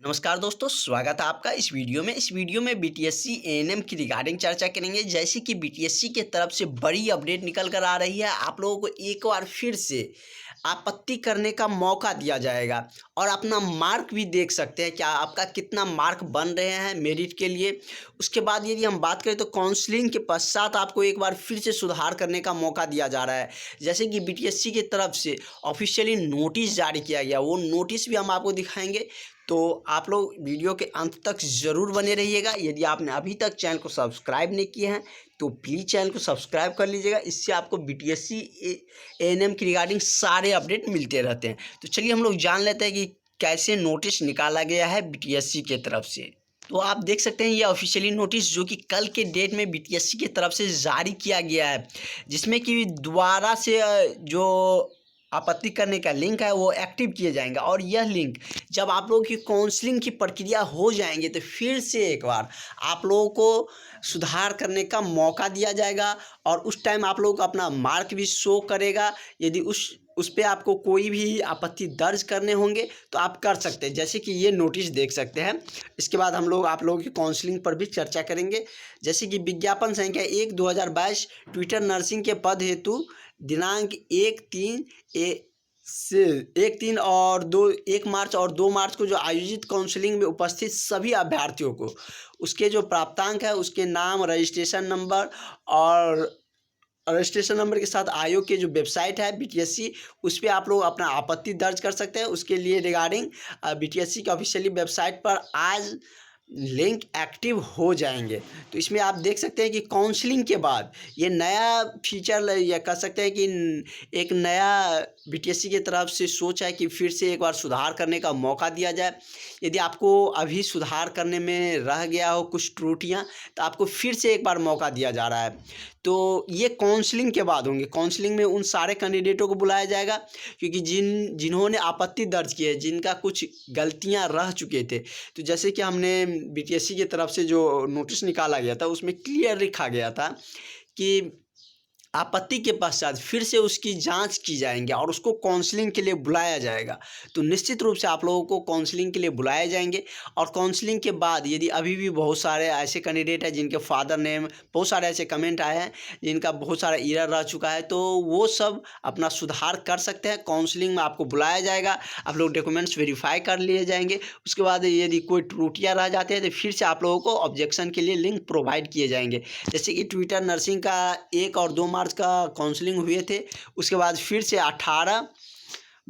नमस्कार दोस्तों, स्वागत है आपका इस वीडियो में। बीटीएससी एएनएम की रिगार्डिंग चर्चा करेंगे। जैसे कि बीटीएससी के तरफ से बड़ी अपडेट निकल कर आ रही है, आप लोगों को एक बार फिर से आपत्ति करने का मौका दिया जाएगा और अपना मार्क भी देख सकते हैं, क्या आपका कितना मार्क बन रहे हैं मेरिट के लिए। उसके बाद यदि हम बात करें तो काउंसलिंग के पश्चात आपको एक बार फिर से सुधार करने का मौका दिया जा रहा है। जैसे कि बीटीएससी की तरफ से ऑफिशियली नोटिस जारी किया गया, वो नोटिस भी हम आपको दिखाएंगे। तो आप लोग वीडियो के अंत तक ज़रूर बने रहिएगा। यदि आपने अभी तक चैनल को सब्सक्राइब नहीं किए हैं तो प्लीज़ चैनल को सब्सक्राइब कर लीजिएगा। इससे आपको बीटीएससी एएनएम की रिगार्डिंग सारे अपडेट मिलते रहते हैं। तो चलिए हम लोग जान लेते हैं कि कैसे नोटिस निकाला गया है बीटीएससी के तरफ से। तो आप देख सकते हैं ये ऑफिशियली नोटिस जो कि कल के डेट में बीटीएससी की तरफ से जारी किया गया है, जिसमें कि दोबारा से जो आपत्ति करने का लिंक है वो एक्टिव किए जाएंगे। और यह लिंक जब आप लोगों की काउंसलिंग की प्रक्रिया हो जाएंगे तो फिर से एक बार आप लोगों को सुधार करने का मौका दिया जाएगा और उस टाइम आप लोगों को अपना मार्क भी शो करेगा। यदि उस पे आपको कोई भी आपत्ति दर्ज करने होंगे तो आप कर सकते हैं, जैसे कि ये नोटिस देख सकते हैं। इसके बाद हम लोग आप लोगों की काउंसलिंग पर भी चर्चा करेंगे। जैसे कि विज्ञापन संख्या 1/2022 ट्विटर नर्सिंग के पद हेतु दिनांक 1 मार्च और 2 मार्च को जो आयोजित काउंसलिंग में उपस्थित सभी अभ्यर्थियों को उसके जो प्राप्तांक है, उसके नाम, रजिस्ट्रेशन नंबर और रजिस्ट्रेशन नंबर के साथ आयोग की जो वेबसाइट है बीटीएससी, उस पर आप लोग अपना आपत्ति दर्ज कर सकते हैं। उसके लिए रिगार्डिंग बीटीएससी की ऑफिशियली वेबसाइट पर आज लिंक एक्टिव हो जाएंगे। तो इसमें आप देख सकते हैं कि काउंसलिंग के बाद ये नया फीचर या कह सकते हैं कि एक नया बीटीएससी की तरफ से सोच है कि फिर से एक बार सुधार करने का मौका दिया जाए। यदि आपको अभी सुधार करने में रह गया हो कुछ त्रुटियां, तो आपको फिर से एक बार मौका दिया जा रहा है। तो ये काउंसलिंग के बाद होंगे। काउंसलिंग में उन सारे कैंडिडेटों को बुलाया जाएगा क्योंकि जिन्होंने आपत्ति दर्ज की है, जिनका कुछ गलतियां रह चुके थे। तो जैसे कि हमने बीटीएससी की तरफ से जो नोटिस निकाला गया था उसमें क्लियर लिखा गया था कि आपत्ति के पश्चात फिर से उसकी जांच की जाएंगे और उसको काउंसलिंग के लिए बुलाया जाएगा। तो निश्चित रूप से आप लोगों को काउंसलिंग के लिए बुलाए जाएंगे। और काउंसलिंग के बाद यदि अभी भी बहुत सारे ऐसे कैंडिडेट हैं जिनके फादर नेम, बहुत सारे ऐसे कमेंट आए हैं जिनका बहुत सारा एरर रह चुका है, तो वो सब अपना सुधार कर सकते हैं। काउंसलिंग में आपको बुलाया जाएगा, आप लोग डॉक्यूमेंट्स वेरीफाई कर लिए जाएंगे। उसके बाद यदि कोई त्रुटियाँ रह जाती हैं तो फिर से आप लोगों को ऑब्जेक्शन के लिए लिंक प्रोवाइड किए जाएंगे। जैसे कि ट्विटर नर्सिंग का 1 और 2 मार्च का काउंसलिंग हुए थे, उसके बाद फिर से 18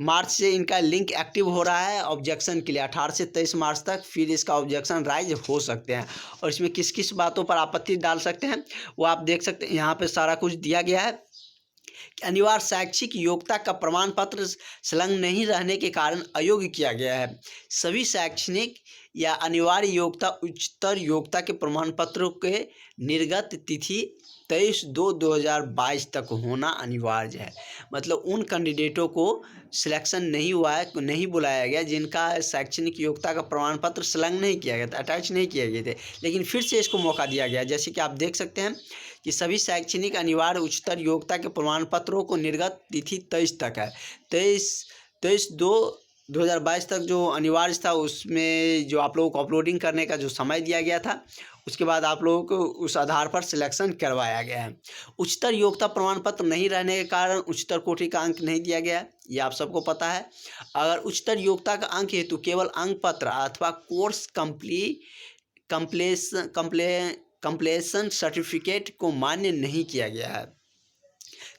मार्च से इनका लिंक एक्टिव हो रहा है ऑब्जेक्शन के लिए। 18 से 23 मार्च तक फिर इसका ऑब्जेक्शन राइज हो सकते हैं। और इसमें किस किस बातों पर आपत्ति डाल सकते हैं वो आप देख सकते हैं। यहाँ पे सारा कुछ दिया गया है कि अनिवार्य शैक्षिक योग्यता का प्रमाण पत्र संलग्न नहीं रहने के कारण अयोग्य किया गया है। सभी शैक्षणिक या अनिवार्य योग्यता उच्चतर योग्यता के प्रमाण पत्रों के निर्गत तिथि 23/2/2022 तक होना अनिवार्य है। मतलब उन कैंडिडेटों को सिलेक्शन नहीं हुआ है, नहीं बुलाया गया जिनका शैक्षणिक योग्यता का प्रमाण पत्र संलग्न नहीं किया गया था, अटैच नहीं किए गए थे, लेकिन फिर से इसको मौका दिया गया। जैसे कि आप देख सकते हैं कि सभी शैक्षणिक अनिवार्य उच्चतर योग्यता के प्रमाण पत्रों को निर्गत तिथि 23 तक है। 23/2/2022 तक जो अनिवार्य था उसमें जो आप लोगों को अपलोडिंग करने का जो समय दिया गया था, उसके बाद आप लोगों को उस आधार पर सिलेक्शन करवाया गया है। उच्चतर योग्यता प्रमाण पत्र नहीं रहने के कारण उच्चतर कोटि का अंक नहीं दिया गया है, ये आप सबको पता है। अगर उच्चतर योग्यता का अंक हेतु केवल अंक पत्र अथवा कोर्स कंप्लीशन सर्टिफिकेट को मान्य नहीं किया गया है।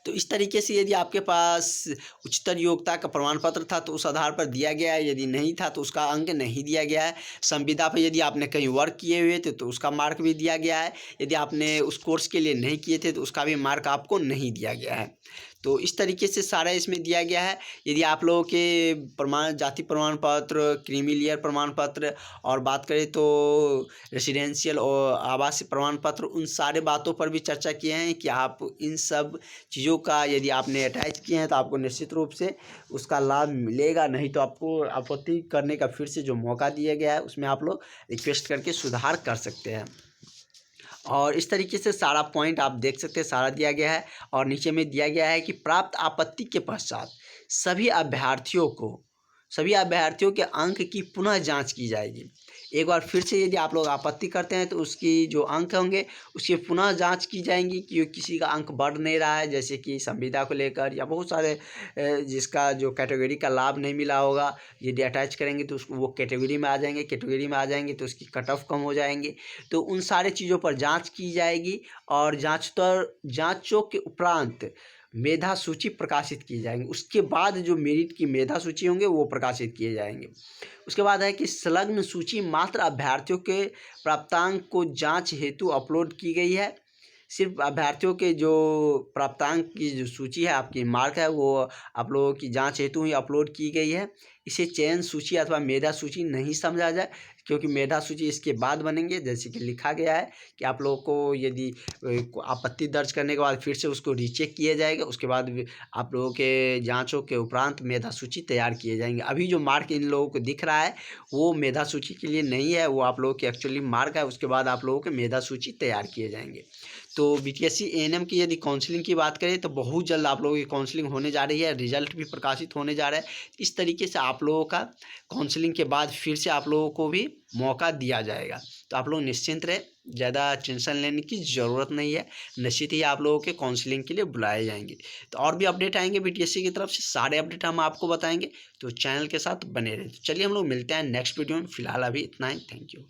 तो इस तरीके से यदि आपके पास उच्चतर योग्यता का प्रमाण पत्र था तो उस आधार पर दिया गया है, यदि नहीं था तो उसका अंक नहीं दिया गया है। संविदा पर यदि आपने कहीं वर्क किए हुए थे तो उसका मार्क भी दिया गया है। यदि आपने उस कोर्स के लिए नहीं किए थे तो उसका भी मार्क आपको नहीं दिया गया है। तो इस तरीके से सारा इसमें दिया गया है। यदि आप लोगों के जाति प्रमाण पत्र, क्रीमी लेयर प्रमाण पत्र और बात करें तो रेसिडेंशियल और आवासीय प्रमाण पत्र, उन सारे बातों पर भी चर्चा किए हैं कि आप इन सब चीज़ों का यदि आपने अटैच किए हैं तो आपको निश्चित रूप से उसका लाभ मिलेगा, नहीं तो आपको आपत्ति करने का फिर से जो मौका दिया गया है उसमें आप लोग रिक्वेस्ट करके सुधार कर सकते हैं। और इस तरीके से सारा पॉइंट आप देख सकते हैं, सारा दिया गया है। और नीचे में दिया गया है कि प्राप्त आपत्ति के पश्चात सभी अभ्यर्थियों को सभी अभ्यर्थियों के अंक की पुनः जांच की जाएगी। एक बार फिर से यदि आप लोग आपत्ति करते हैं तो उसकी जो अंक होंगे उसकी पुनः जांच की जाएंगी कि किसी का अंक बढ़ नहीं रहा है, जैसे कि संविदा को लेकर या बहुत सारे जिसका जो कैटेगरी का लाभ नहीं मिला होगा, यदि अटैच करेंगे तो उसको वो कैटेगरी में आ जाएंगे, कैटेगरी में आ जाएंगे तो उसकी कट ऑफ कम हो जाएंगे। तो उन सारे चीज़ों पर जाँच की जाएगी और जाँचों के उपरांत मेधा सूची प्रकाशित की जाएंगी। उसके बाद जो मेरिट की मेधा सूची होंगे वो प्रकाशित किए जाएंगे। उसके बाद है कि संलग्न सूची मात्र अभ्यर्थियों के प्राप्तांक को जांच हेतु अपलोड की गई है। सिर्फ अभ्यर्थियों के जो प्राप्तांक की जो सूची है, आपकी मार्क है, वो आप लोगों की जांच हेतु ही अपलोड की गई है। इसे चयन सूची अथवा मेधा सूची नहीं समझा जाए, क्योंकि मेधा सूची इसके बाद बनेंगे। जैसे कि लिखा गया है कि आप लोगों को यदि आपत्ति दर्ज करने के बाद फिर से उसको रीचेक किया जाएगा, उसके बाद आप लोगों के जांचों के उपरांत मेधा सूची तैयार किए जाएंगे। अभी जो मार्क इन लोगों को दिख रहा है वो मेधा सूची के लिए नहीं है, वो आप लोगों के एक्चुअली मार्क है। उसके बाद आप लोगों के मेधा सूची तैयार किए जाएंगे। तो बीपीएससी एएनएम की यदि काउंसलिंग की बात करें तो बहुत जल्द आप लोगों की काउंसलिंग होने जा रही है, रिजल्ट भी प्रकाशित होने जा रहा है। इस तरीके से आप लोगों का काउंसलिंग के बाद फिर से आप लोगों को भी मौका दिया जाएगा। तो आप लोग निश्चिंत रहे, ज़्यादा टेंशन लेने की ज़रूरत नहीं है। निश्चित ही आप लोगों के काउंसलिंग के लिए बुलाए जाएंगे। तो और भी अपडेट आएंगे बीपीएससी की तरफ से, सारे अपडेट हम आपको बताएंगे, तो चैनल के साथ बने रहें। तो चलिए हम लोग मिलते हैं नेक्स्ट वीडियो में। फिलहाल अभी इतना ही। Thank you.